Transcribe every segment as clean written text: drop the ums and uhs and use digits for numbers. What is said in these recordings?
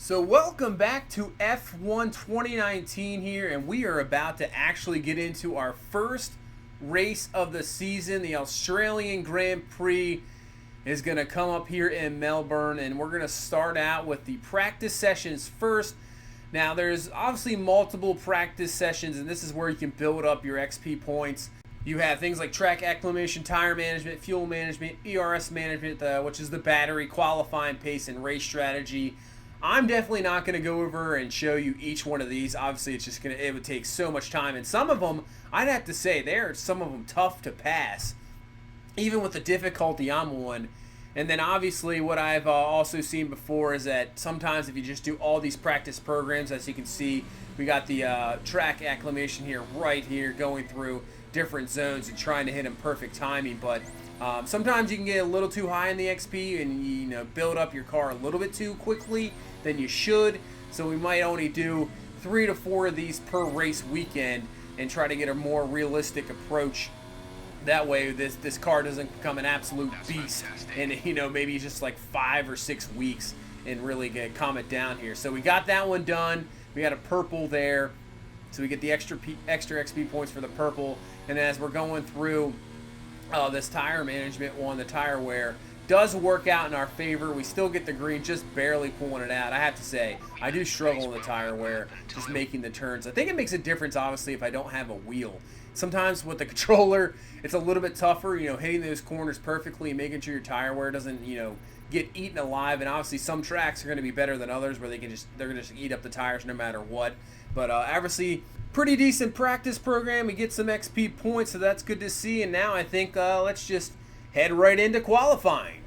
So welcome back to F1 2019 here, and we are about to actually get into our first race of the season. The Australian Grand Prix is going to come up here in Melbourne, and we're going to start out with the practice sessions first. Now, there's obviously multiple practice sessions, and this is where you can build up your XP points. You have things like track acclimation, tire management, fuel management, ERS management, which is the battery, qualifying pace, and race strategy. I'm definitely not going to go over and show you each one of these. Obviously, it would take so much time, and some of them, I'd have to say, some of them tough to pass, even with the difficulty I'm on. And then obviously what I've also seen before is that sometimes if you just do all these practice programs, as you can see, we got the track acclimation here, right here, going through different zones and trying to hit them perfect timing. But sometimes you can get a little too high in the XP and build up your car a little bit too quickly than you should. So we might only do 3 to 4 of these per race weekend and try to get a more realistic approach. That way this car doesn't become an absolute beast in maybe just like 5 or 6 weeks and really calm it down here. So we got that one done. We got a purple there, so we get the extra XP points for the purple. And as we're going through this tire management one, the tire wear does work out in our favor. We still get the green, just barely pulling it out. I have to say, I do struggle with the tire wear, just making the turns. I think it makes a difference, obviously, if I don't have a wheel. Sometimes with the controller, it's a little bit tougher, hitting those corners perfectly and making sure your tire wear doesn't, get eaten alive. And obviously some tracks are going to be better than others where they're going to just eat up the tires no matter what. But obviously, pretty decent practice program. We get some XP points, so that's good to see. And now I think let's just head right into qualifying.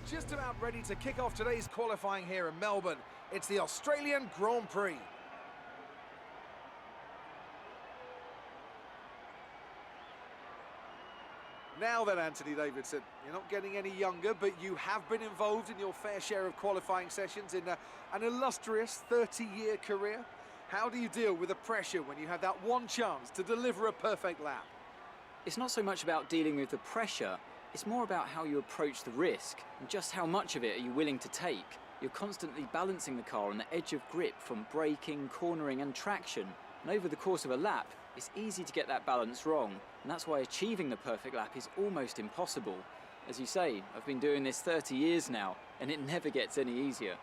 Just about ready to kick off today's qualifying here in Melbourne. It's the Australian Grand Prix. Now then, Anthony Davidson, you're not getting any younger, but you have been involved in your fair share of qualifying sessions in an illustrious 30-year career. How do you deal with the pressure when you have that one chance to deliver a perfect lap? It's not so much about dealing with the pressure, it's more about how you approach the risk and just how much of it are you willing to take. You're constantly balancing the car on the edge of grip from braking, cornering and traction, and over the course of a lap, it's easy to get that balance wrong, and that's why achieving the perfect lap is almost impossible. As you say, I've been doing this 30 years now, and it never gets any easier.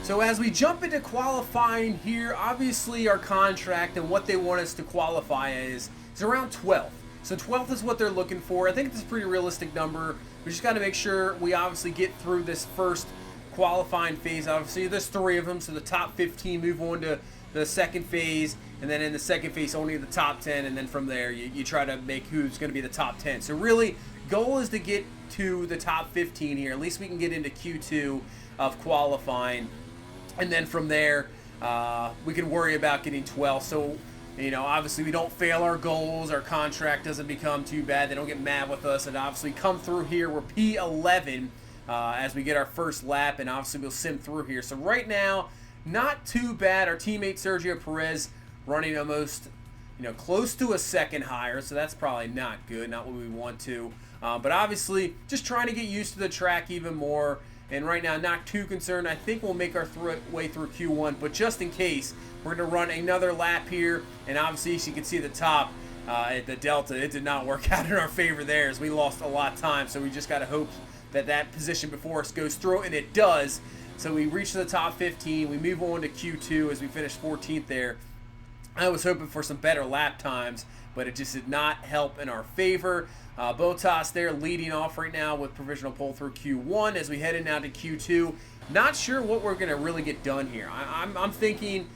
So as we jump into qualifying here, obviously our contract and what they want us to qualify is around 12th. So 12th is what they're looking for. I think it's a pretty realistic number. We just got to make sure we obviously get through this first qualifying phase. Obviously there's 3 of them, so the top 15 move on to the second phase, and then in the second phase only the top 10, and then from there you try to make who's going to be the top 10. So really, goal is to get to the top 15 here. At least we can get into Q2 of qualifying, and then from there we can worry about getting 12th. So obviously we don't fail our goals, our contract doesn't become too bad, they don't get mad with us, and obviously come through here. We're P11 as we get our first lap, and obviously we'll sim through here. So right now, not too bad. Our teammate Sergio Perez running almost, close to a second higher, so that's probably not good, not what we want to. But obviously, just trying to get used to the track even more. And right now, not too concerned. I think we'll make our way through Q1, but just in case, we're going to run another lap here. And obviously, as you can see at the top, at the Delta, it did not work out in our favor there as we lost a lot of time. So we just got to hope that position before us goes through, and it does. So we reach the top 15. We move on to Q2 as we finish 14th there. I was hoping for some better lap times, but it just did not help in our favor. Bottas there leading off right now with provisional pole through Q1 as we head in now to Q2. Not sure what we're going to really get done here. I'm thinking,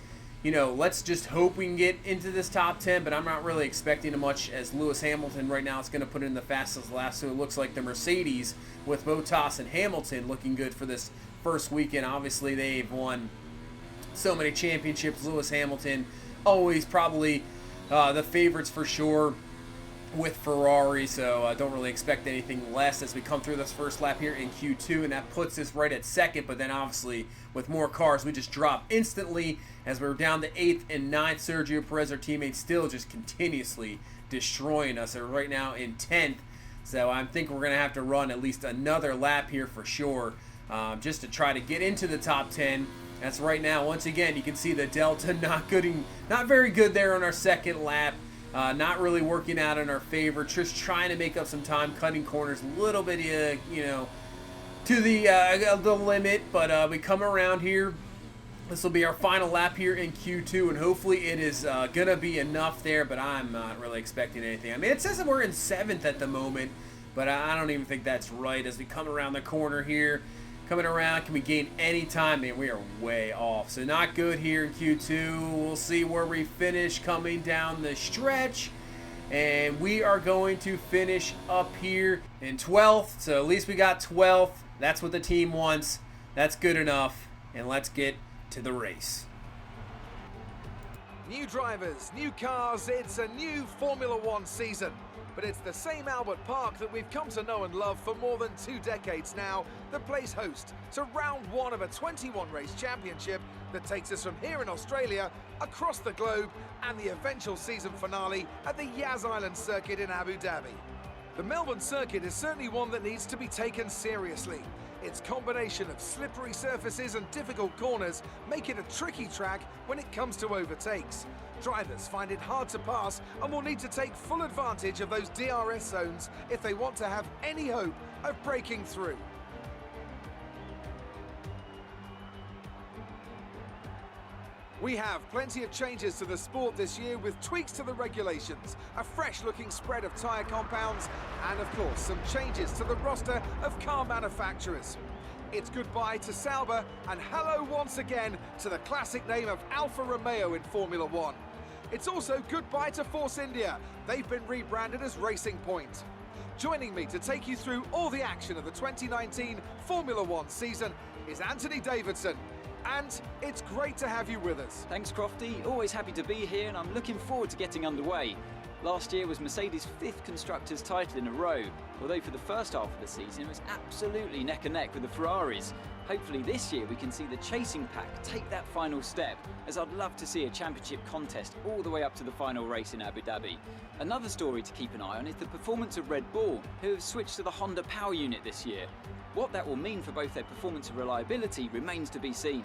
let's just hope we can get into this top 10, but I'm not really expecting much as Lewis Hamilton right now is going to put in the fastest lap, so it looks like the Mercedes with Bottas and Hamilton looking good for this first weekend. Obviously, they've won so many championships. Lewis Hamilton, always probably the favorites for sure with Ferrari, so I don't really expect anything less as we come through this first lap here in Q2, and that puts us right at second. But then obviously with more cars, we just drop instantly as we're down to 8th and 9th. Sergio Perez, our teammate, still just continuously destroying us. They're right now in 10th, so I think we're going to have to run at least another lap here for sure, just to try to get into the top 10. That's right now. Once again, you can see the delta not very good there on our second lap. Not really working out in our favor. Just trying to make up some time, cutting corners a little bit, to the limit. But we come around here. This will be our final lap here in Q2, and hopefully it is going to be enough there, but I'm not really expecting anything. I mean, it says that we're in 7th at the moment, but I don't even think that's right. As we come around the corner here, coming around, can we gain any time? Man, we are way off. So not good here in Q2. We'll see where we finish coming down the stretch. And we are going to finish up here in 12th. So at least we got 12th. That's what the team wants. That's good enough. And let's get to the race. New drivers, new cars, it's a new Formula One season. But it's the same Albert Park that we've come to know and love for more than 2 decades now that plays host to round 1 of a 21-race championship that takes us from here in Australia across the globe and the eventual season finale at the Yas Island circuit in Abu Dhabi. The Melbourne circuit is certainly one that needs to be taken seriously. Its combination of slippery surfaces and difficult corners make it a tricky track when it comes to overtakes. Drivers find it hard to pass and will need to take full advantage of those DRS zones if they want to have any hope of breaking through. We have plenty of changes to the sport this year with tweaks to the regulations, a fresh-looking spread of tyre compounds, and of course some changes to the roster of car manufacturers. It's goodbye to Sauber and hello once again to the classic name of Alfa Romeo in Formula One. It's also goodbye to Force India. They've been rebranded as Racing Point. Joining me to take you through all the action of the 2019 Formula One season is Anthony Davidson. And it's great to have you with us. Thanks, Crofty. Always happy to be here, and I'm looking forward to getting underway. Last year was Mercedes' 5th Constructors' title in a row, although for the first half of the season it was absolutely neck and neck with the Ferraris. Hopefully this year we can see the chasing pack take that final step, as I'd love to see a championship contest all the way up to the final race in Abu Dhabi. Another story to keep an eye on is the performance of Red Bull, who have switched to the Honda Power Unit this year. What that will mean for both their performance and reliability remains to be seen.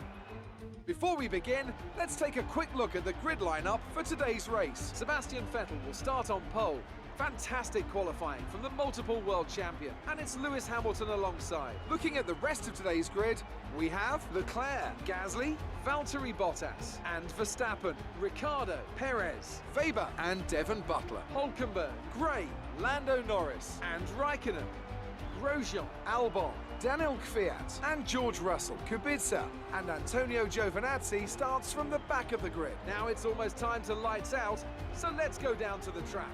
Before we begin, let's take a quick look at the grid lineup for today's race. Sebastian Vettel will start on pole. Fantastic qualifying from the multiple world champion, and it's Lewis Hamilton alongside. Looking at the rest of today's grid, we have Leclerc, Gasly, Valtteri Bottas, and Verstappen, Ricciardo, Perez, Weber, and Devon Butler, Hülkenberg, Gray, Lando Norris, and Raikkonen, Grosjean, Albon, Daniel Kvyat, and George Russell. Kubica and Antonio Giovinazzi starts from the back of the grid. Now it's almost time to lights out, so let's go down to the track.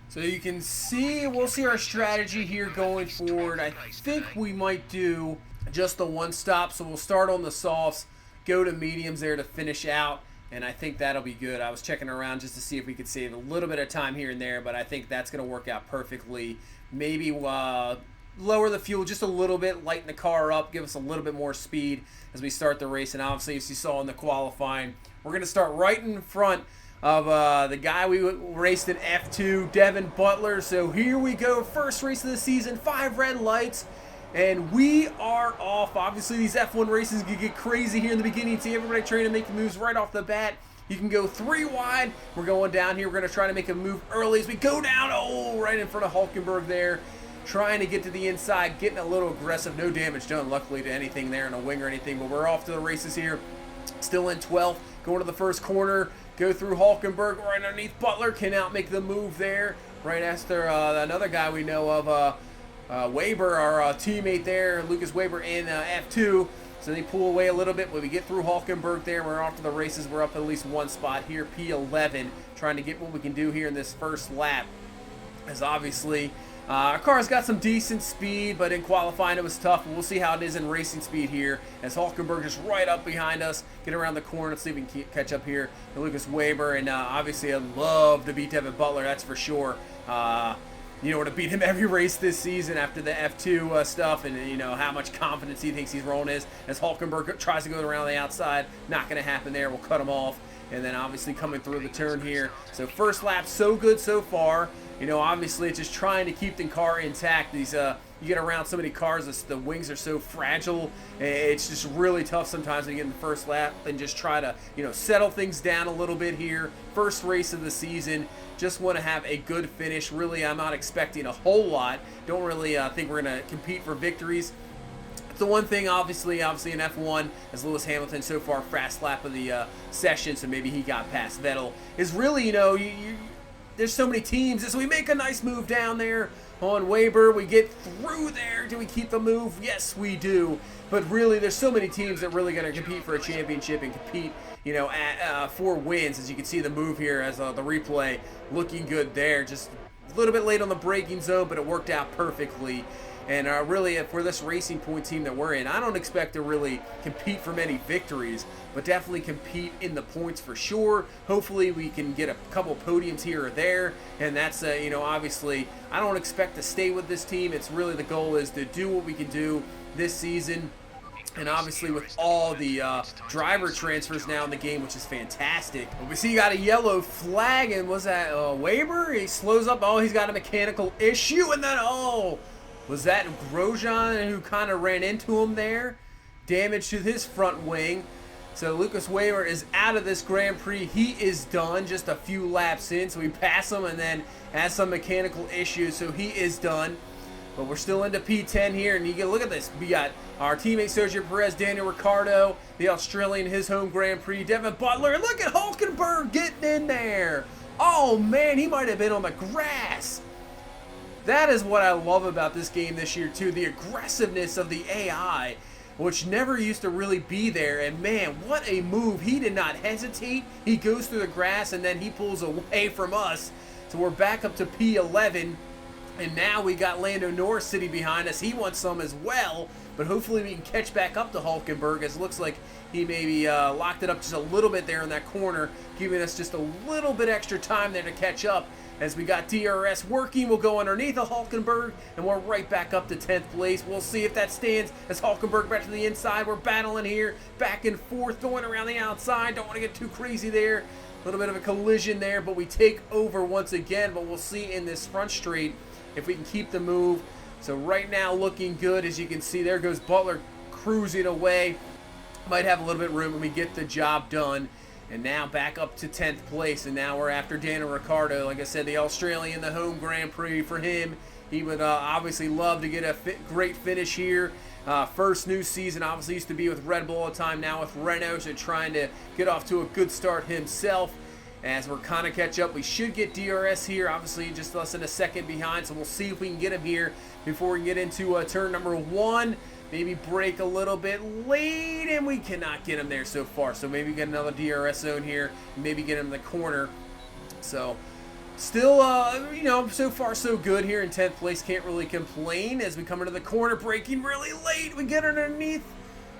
So you can see, we'll see our strategy here going forward. I think we might do just the one stop, so we'll start on the softs, go to mediums there to finish out, and I think that'll be good. I was checking around just to see if we could save a little bit of time here and there, but I think that's going to work out perfectly. Maybe lower the fuel just a little bit, lighten the car up, give us a little bit more speed as we start the race. And obviously, as you saw in the qualifying, we're going to start right in front of the guy we raced in F2, Devon Butler. So here we go, first race of the season, 5 red lights, and we are off. Obviously, these F1 races can get crazy here in the beginning. See everybody trying to make the moves right off the bat. You can go 3 wide. We're going down here. We're going to try to make a move early as we go down. Oh, right in front of Hülkenberg there. Trying to get to the inside, getting a little aggressive. No damage done, luckily, to anything there in a wing or anything. But we're off to the races here. Still in 12th. Going to the first corner. Go through Hülkenberg right underneath Butler. Cannot make the move there. Right after another guy we know of, Weber, our teammate there, Lucas Weber in F2. So they pull away a little bit when we get through Hülkenberg there. We're off to the races. We're up at least one spot here, P11. Trying to get what we can do here in this first lap. As obviously, our car's got some decent speed, but in qualifying it was tough. We'll see how it is in racing speed here as Hülkenberg is right up behind us. Get around the corner. Let's see if we can catch up here to Lucas Weber. And obviously, I'd love to beat Devon Butler, that's for sure. You know, to beat him every race this season after the F2 stuff, and you know how much confidence he thinks he's rolling is. As Hülkenberg tries to go around the outside, not going to happen there. We'll cut him off. And then obviously coming through the turn here. So first lap, so good so far. You know, obviously it's just trying to keep the car intact. These you get around so many cars, the wings are so fragile. It's just really tough sometimes when you get in the first lap and just try to, settle things down a little bit here. First race of the season. Just want to have a good finish. Really, I'm not expecting a whole lot. Don't really think we're going to compete for victories. The one thing, obviously in F1, as Lewis Hamilton so far fast lap of the session, so maybe he got past Vettel, is really, there's so many teams. So we make a nice move down there on Weber. We get through there. Do we keep the move? Yes, we do. But really, there's so many teams that are really going to compete for a championship and compete, for wins. As you can see the move here as the replay looking good there. Just a little bit late on the braking zone, but it worked out perfectly. And really, for this Racing Point team that we're in, I don't expect to really compete for many victories, but definitely compete in the points for sure. Hopefully, we can get a couple podiums here or there, and that's, obviously, I don't expect to stay with this team. It's really the goal is to do what we can do this season. And obviously with all the driver transfers now in the game, which is fantastic. But we see you got a yellow flag, and was that Weber? He slows up. Oh, he's got a mechanical issue, and then, was that Grosjean who kind of ran into him there? Damage to his front wing. So Lucas Weber is out of this Grand Prix. He is done just a few laps in. So we pass him and then has some mechanical issues. So he is done. But we're still into P10 here. And you can look at this. We got our teammate Sergio Perez, Daniel Ricciardo, the Australian, his home Grand Prix, Devin Butler. Look at Hulkenberg getting in there. Oh, man, he might have been on the grass. That is what I love about this game this year, too. The aggressiveness of the AI, which never used to really be there. And, man, what a move. He did not hesitate. He goes through the grass, and then he pulls away from us. So we're back up to P11. And now we got Lando Norris sitting behind us. He wants some as well. But hopefully we can catch back up to Hulkenberg, as it looks like he maybe locked it up just a little bit there in that corner, giving us just a little bit extra time there to catch up. As we got DRS working, we'll go underneath of Hulkenberg, and we're right back up to 10th place. We'll see if that stands as Hulkenberg back to the inside. We're battling here, back and forth, going around the outside. Don't want to get too crazy there. A little bit of a collision there, but we take over once again. But we'll see in this front straight if we can keep the move. So right now looking good. As you can see, there goes Butler cruising away. Might have a little bit of room when we get the job done. And now back up to 10th place, and now we're after Daniel Ricciardo. Like I said, the Australian, the home Grand Prix for him. He would obviously love to get a great finish here. First new season, obviously used to be with Red Bull all the time, now with Renault, so trying to get off to a good start himself. As we're kind of catch up, we should get DRS here, obviously just less than a second behind, so we'll see if we can get him here before we get into turn number 1. Maybe break a little bit late, and we cannot get him there so far. So maybe get another DRS zone here, maybe get him in the corner. So still, so far so good here in 10th place. Can't really complain as we come into the corner, braking really late. We get underneath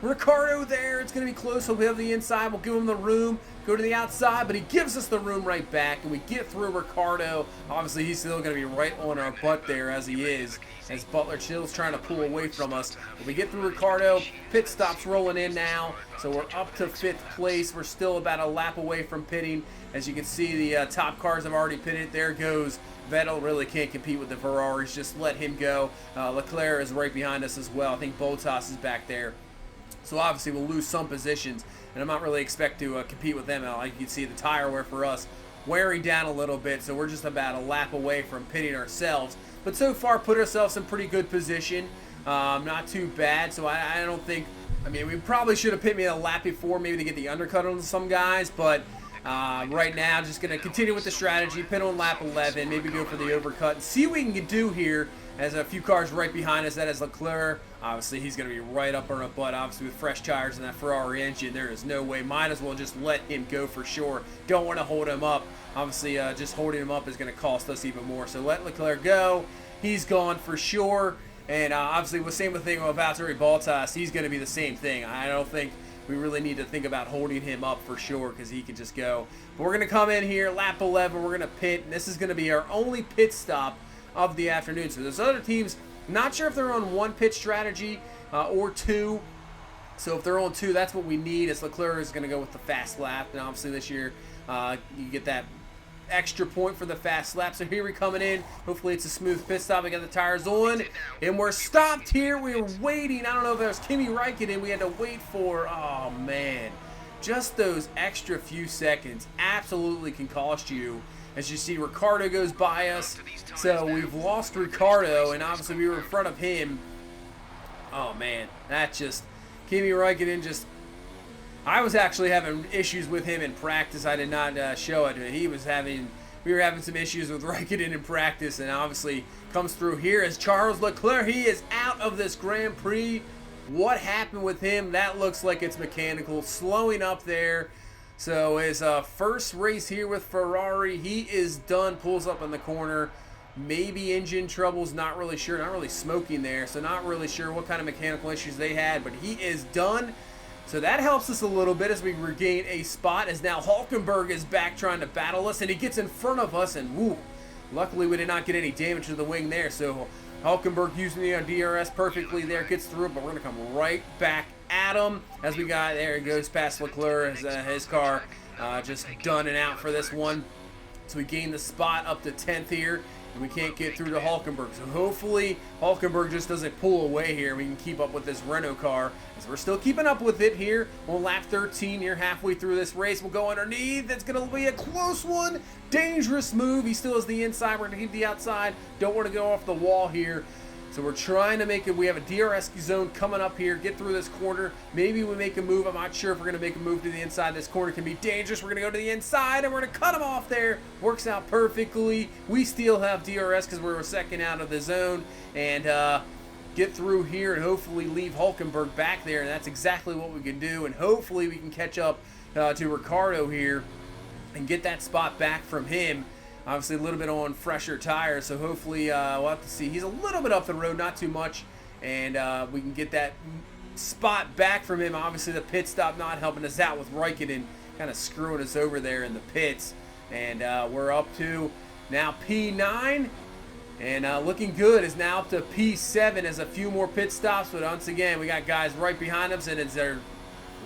Ricciardo there. It's going to be close. He'll have the inside. We'll give him the room. Go to the outside, but he gives us the room right back, and we get through Ricciardo. Obviously, he's still going to be right on our butt there as he is, as Butler chills trying to pull away from us. But we get through Ricciardo. Pit stops rolling in now, so we're up to 5th place. We're still about a lap away from pitting. As you can see, the top cars have already pitted. There goes Vettel. Really can't compete with the Ferraris. Just let him go. Leclerc is right behind us as well. I think Bottas is back there. So obviously we'll lose some positions, and I'm not really expect to compete with them. Like you can see, the tire wear for us wearing down a little bit, so we're just about a lap away from pitting ourselves. But so far, put ourselves in pretty good position. Not too bad, so I don't think... I mean, we probably should have pit me a lap before, maybe to get the undercut on some guys, but right now, just going to continue with the strategy, pit on lap 11, maybe go for the overcut, and see what we can do here. As a few cars right behind us, that is Leclerc. Obviously, he's going to be right up on our butt. Obviously, with fresh tires and that Ferrari engine, there is no way. Might as well just let him go for sure. Don't want to hold him up. Obviously, just holding him up is going to cost us even more. So let Leclerc go. He's gone for sure. And obviously, the same thing with Valtteri Bottas. He's going to be the same thing. I don't think we really need to think about holding him up for sure, because he can just go. But we're going to come in here, lap 11. We're going to pit. And this is going to be our only pit stop of the afternoon. So there's other teams, not sure if they're on 1 pit strategy or 2. So if they're on 2, that's what we need, as Leclerc is going to go with the fast lap. And obviously this year you get that extra point for the fast lap. So here we're coming in. Hopefully it's a smooth pit stop. We got the tires on, and we're stopped here. We were waiting. I don't know if there was Kimi Räikkönen we had to wait for. Oh, man. Just those extra few seconds absolutely can cost you. As you see, Ricciardo goes by us. So we've lost Ricciardo, and obviously we were in front of him. Oh, man. That just... Kimi Räikkönen just... I was actually having issues with him in practice. I did not show it. We were having some issues with Räikkönen in practice, and obviously comes through here as Charles Leclerc. He is out of this Grand Prix. What happened with him? That looks like it's mechanical. Slowing up there. So his first race here with Ferrari, he is done. Pulls up in the corner. Maybe engine troubles, not really sure. Not really smoking there, so not really sure what kind of mechanical issues they had, but he is done. So that helps us a little bit as we regain a spot, as now Hulkenberg is back trying to battle us, and he gets in front of us, and woo, luckily we did not get any damage to the wing there. So Hulkenberg using the DRS perfectly there, gets through, but we're going to come right back at him as we got there. He goes past Leclerc, his car just done and out for this one. So we gain the spot up to 10th here, and we can't get through to Hulkenberg. So hopefully Hulkenberg just doesn't pull away here. We can keep up with this Renault car, as we're still keeping up with it here. We'll lap 13 here, halfway through this race. We'll go underneath. That's going to be a close one. Dangerous move. He still has the inside. We're going to keep the outside. Don't want to go off the wall here. So we're trying to make it. We have a DRS zone coming up here. Get through this corner. Maybe we make a move. I'm not sure if we're going to make a move to the inside. This corner can be dangerous. We're going to go to the inside, and we're going to cut him off there. Works out perfectly. We still have DRS because we're a second out of the zone. And get through here and hopefully leave Hulkenberg back there. And that's exactly what we can do. And hopefully we can catch up to Ricciardo here and get that spot back from him. Obviously a little bit on fresher tires, so hopefully we'll have to see. He's a little bit up the road, not too much, and we can get that spot back from him. Obviously the pit stop not helping us out with Räikkönen kind of screwing us over there in the pits. And we're up to now P9, and looking good is now up to P7 as a few more pit stops. But once again, we got guys right behind us, and it's their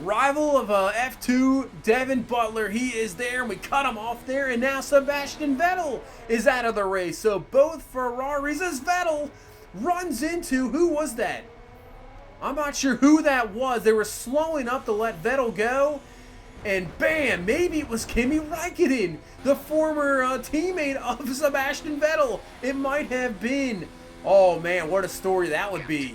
rival of F2, Devin Butler. He is there, and we cut him off there, and now Sebastian Vettel is out of the race. So both Ferraris, as Vettel runs into, who was that? I'm not sure who that was. They were slowing up to let Vettel go, and bam, maybe it was Kimi Räikkönen, the former teammate of Sebastian Vettel. It might have been. Oh man, what a story that would be.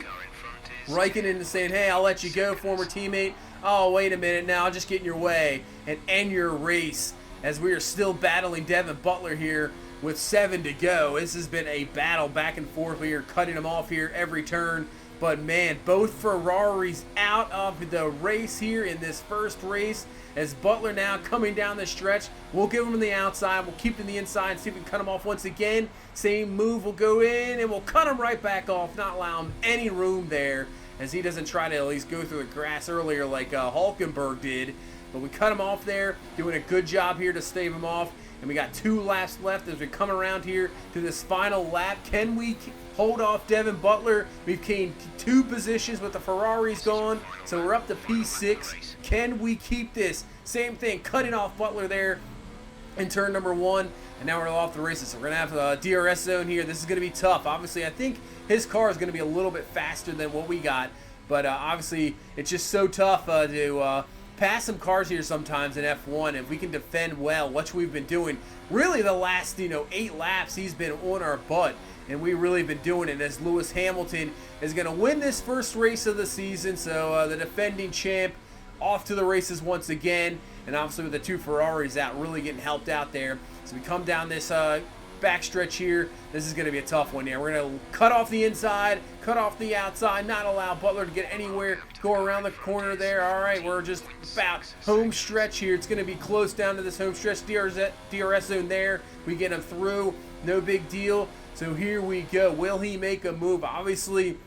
Räikkönen saying, hey, I'll let you go, former teammate. Oh, wait a minute now, I'll just get in your way and end your race, as we are still battling Devin Butler here with 7 to go. This has been a battle back and forth. We are cutting him off here every turn. But man, both Ferraris out of the race here in this first race, as Butler now coming down the stretch. We'll give him the outside. We'll keep him the inside, see if we can cut him off once again. Same move, we'll go in, and we'll cut him right back off, not allow him any room there, as he doesn't try to at least go through the grass earlier like Hulkenberg did. But we cut him off there, doing a good job here to stave him off. And we got 2 laps left as we come around here to this final lap. Can we hold off Devin Butler? We've gained 2 positions with the Ferraris gone, so we're up to P6. Can we keep this? Same thing, cutting off Butler there in turn number 1. And now we're off the races. So we're going to have a DRS zone here. This is going to be tough. Obviously, I think his car is going to be a little bit faster than what we got. But obviously, it's just so tough to pass some cars here sometimes in F1. If we can defend well, which we've been doing. Really, the last 8 laps, he's been on our butt. And we've really been doing it, as Lewis Hamilton is going to win this first race of the season. So the defending champ off to the races once again. And obviously with the 2 Ferraris out, really getting helped out there. So we come down this backstretch here. This is going to be a tough one here. We're going to cut off the inside, cut off the outside, not allow Butler to get anywhere, go around the corner there. All right, we're just about home stretch here. It's going to be close down to this home stretch. DRS zone there. We get him through. No big deal. So here we go. Will he make a move? Obviously,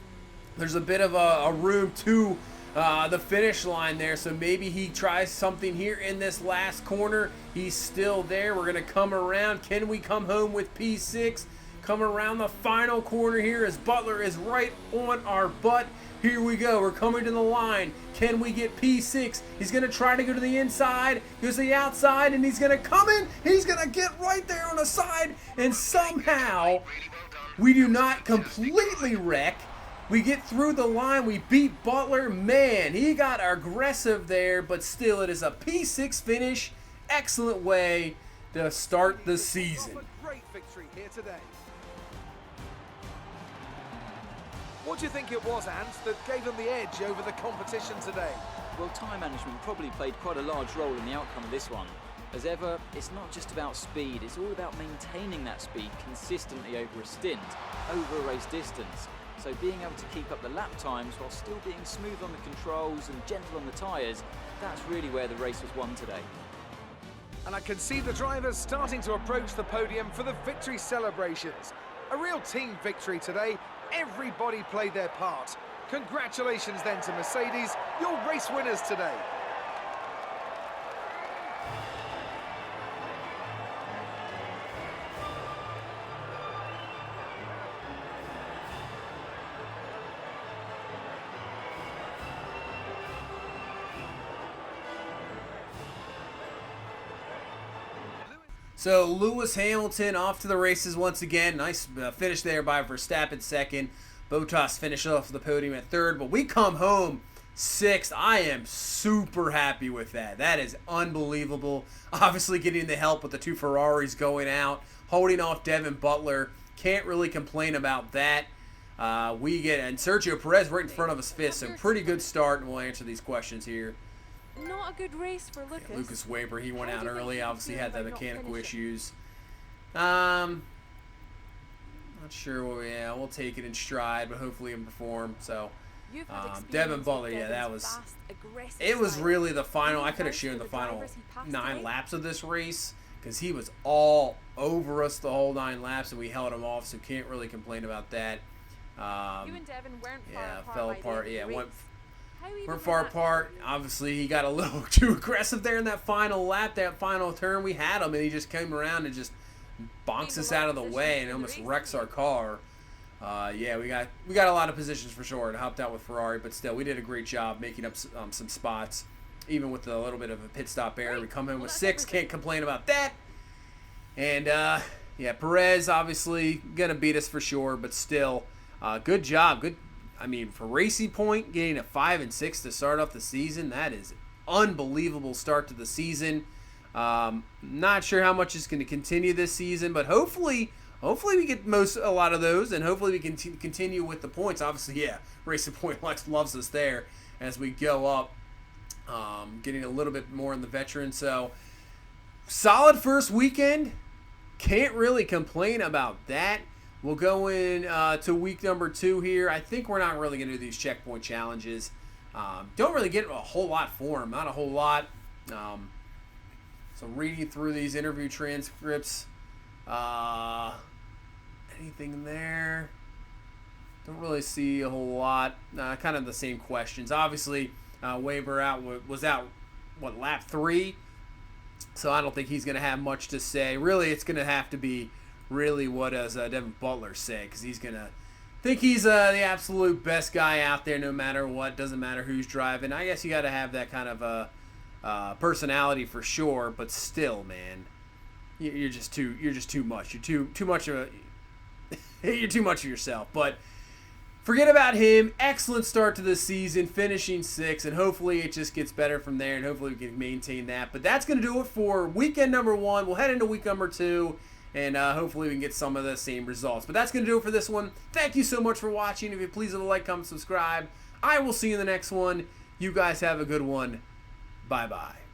there's a bit of a room to the finish line there, so maybe he tries something here in this last corner. He's still there. We're going to come around. Can we come home with P6? Coming around the final corner here as Butler is right on our butt. Here we go. We're coming to the line. Can we get P6? He's going to try to go to the inside. Goes to the outside, and he's going to come in. He's going to get right there on the side, and somehow we do not completely wreck. We get through the line. We beat Butler. Man, he got aggressive there, but still it is a P6 finish. Excellent way to start the season. Great victory here today. What do you think it was, Ant, that gave them the edge over the competition today? Well, time management probably played quite a large role in the outcome of this one. As ever, it's not just about speed, it's all about maintaining that speed consistently over a stint, over a race distance. So being able to keep up the lap times while still being smooth on the controls and gentle on the tyres, that's really where the race was won today. And I can see the drivers starting to approach the podium for the victory celebrations. A real team victory today. Everybody played their part. Congratulations then to Mercedes, your race winners today. So Lewis Hamilton off to the races once again. Nice finish there by Verstappen second. Bottas finished off the podium at third, but we come home sixth. I am super happy with that. That is unbelievable. Obviously getting the help with the two Ferraris going out, holding off Devin Butler. Can't really complain about that. We get, and Sergio Perez right in front of us fifth, so pretty good start, and we'll answer these questions here. Not a good race for Lucas. Yeah, Lucas Weber, he went out early. Obviously had the mechanical issues. Not sure. Yeah, we'll take it in stride, but hopefully he can perform. So, Devin Butler, yeah, that was. It was really the final. I could have shown the final 9 laps of this race because he was all over us the whole 9 laps, and we held him off. So can't really complain about that. You and Devin weren't far apart. Fell apart. Yeah, went. We're far apart. Obviously, he got a little too aggressive there in that final lap, that final turn. We had him, and he just came around and just bonks us out of the way and almost wrecks our car. Yeah, we got a lot of positions for sure and helped out with Ferrari, but still, we did a great job making up some spots, even with a little bit of a pit stop error. We come in with 6, can't complain about that. And, yeah, Perez obviously going to beat us for sure, but still, good job. Good. I mean, for Racing Point, getting a 5 and 6 to start off the season, that is unbelievable start to the season. Not sure how much is going to continue this season, but hopefully we get a lot of those, and hopefully we can continue with the points. Obviously, yeah, Racing Point loves us there as we go up, getting a little bit more in the veteran. So, solid first weekend. Can't really complain about that. We'll go in to week number 2 here. I think we're not really going to do these checkpoint challenges. Don't really get a whole lot for them. Not a whole lot. So reading through these interview transcripts. Anything there? Don't really see a whole lot. Kind of the same questions. Obviously, Weber was out, lap 3? So I don't think he's going to have much to say. Really, it's going to have to be really what does Devin Butler say, because he's going to think he's the absolute best guy out there no matter what. Doesn't matter who's driving. I guess you got to have that kind of personality for sure, but still, man, you're just too much. You're too much of you're too much of yourself. But forget about him. Excellent start to the season, finishing 6th, and hopefully it just gets better from there, and hopefully we can maintain that. But that's going to do it for weekend number 1. We'll head into week number 2. And hopefully we can get some of the same results. But that's going to do it for this one. Thank you so much for watching. If you please leave a like, comment, subscribe. I will see you in the next one. You guys have a good one. Bye-bye.